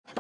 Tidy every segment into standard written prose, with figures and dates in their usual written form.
The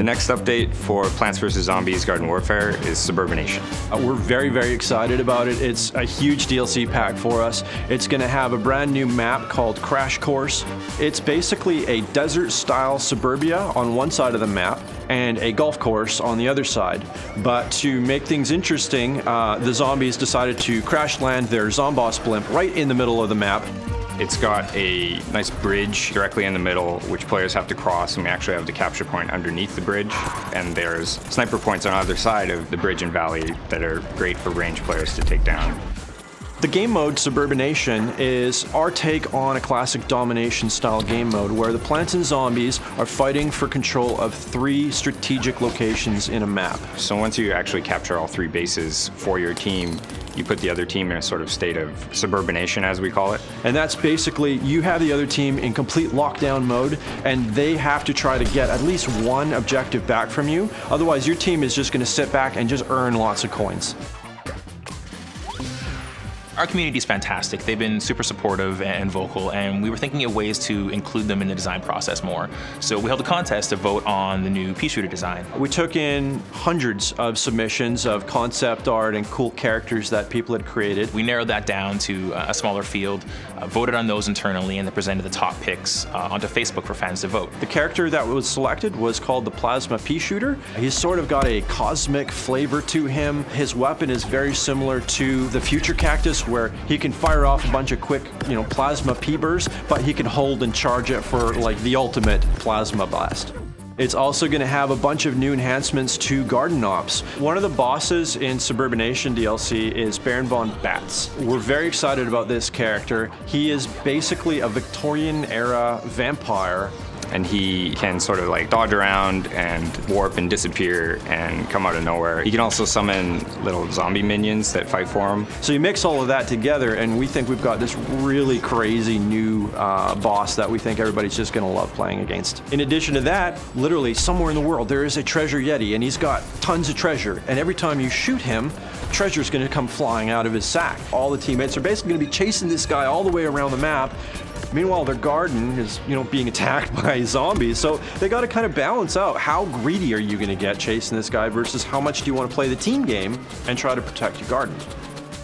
next update for Plants vs. Zombies Garden Warfare is Suburbination. We're very, very excited about it. It's a huge DLC pack for us. It's going to have a brand new map called Crash Course. It's basically a desert-style suburbia on one side of the map and a golf course on the other side. But to make things interesting, the zombies decided to crash land their Zomboss blimp right in the middle of the map. It's got a nice bridge directly in the middle, which players have to cross, and we actually have the capture point underneath the bridge. And there's sniper points on either side of the bridge and valley that are great for ranged players to take down. The game mode Suburbination is our take on a classic domination style game mode where the plants and zombies are fighting for control of 3 strategic locations in a map. So once you actually capture all 3 bases for your team, you put the other team in a sort of state of suburbination, as we call it. And that's basically, you have the other team in complete lockdown mode, and they have to try to get at least one objective back from you. Otherwise, your team is just going to sit back and just earn lots of coins. Our community is fantastic. They've been super supportive and vocal, and we were thinking of ways to include them in the design process more. So we held a contest to vote on the new Peashooter design. We took in hundreds of submissions of concept art and cool characters that people had created. We narrowed that down to a smaller field, voted on those internally, and then presented the top picks onto Facebook for fans to vote. The character that was selected was called the Plasma Pea Shooter. He's sort of got a cosmic flavor to him. His weapon is very similar to the Future Cactus, where he can fire off a bunch of quick, plasma pea bursts, but he can hold and charge it for like the ultimate plasma blast. It's also going to have a bunch of new enhancements to garden ops. One of the bosses in Suburbination DLC is Baron Von Bats. We're very excited about this character. He is basically a Victorian era vampire. And he can sort of like dodge around and warp and disappear and come out of nowhere. He can also summon little zombie minions that fight for him. So you mix all of that together, and we think we've got this really crazy new boss that we think everybody's just gonna love playing against. In addition to that, literally somewhere in the world there is a treasure yeti, and he's got tons of treasure. And every time you shoot him, treasure's gonna come flying out of his sack. All the teammates are basically gonna be chasing this guy all the way around the map. Meanwhile, their garden is, being attacked by zombies, so they got to kind of balance out how greedy are you going to get chasing this guy versus how much do you want to play the team game and try to protect your garden.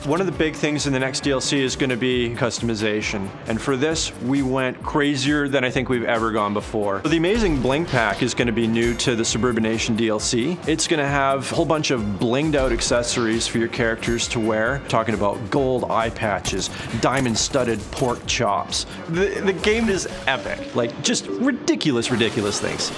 One of the big things in the next DLC is going to be customization, and for this we went crazier than I think we've ever gone before. The Amazing Bling Pack is going to be new to the Suburbination DLC. It's going to have a whole bunch of blinged out accessories for your characters to wear. Talking about gold eye patches, diamond studded pork chops. The game is epic, like just ridiculous things.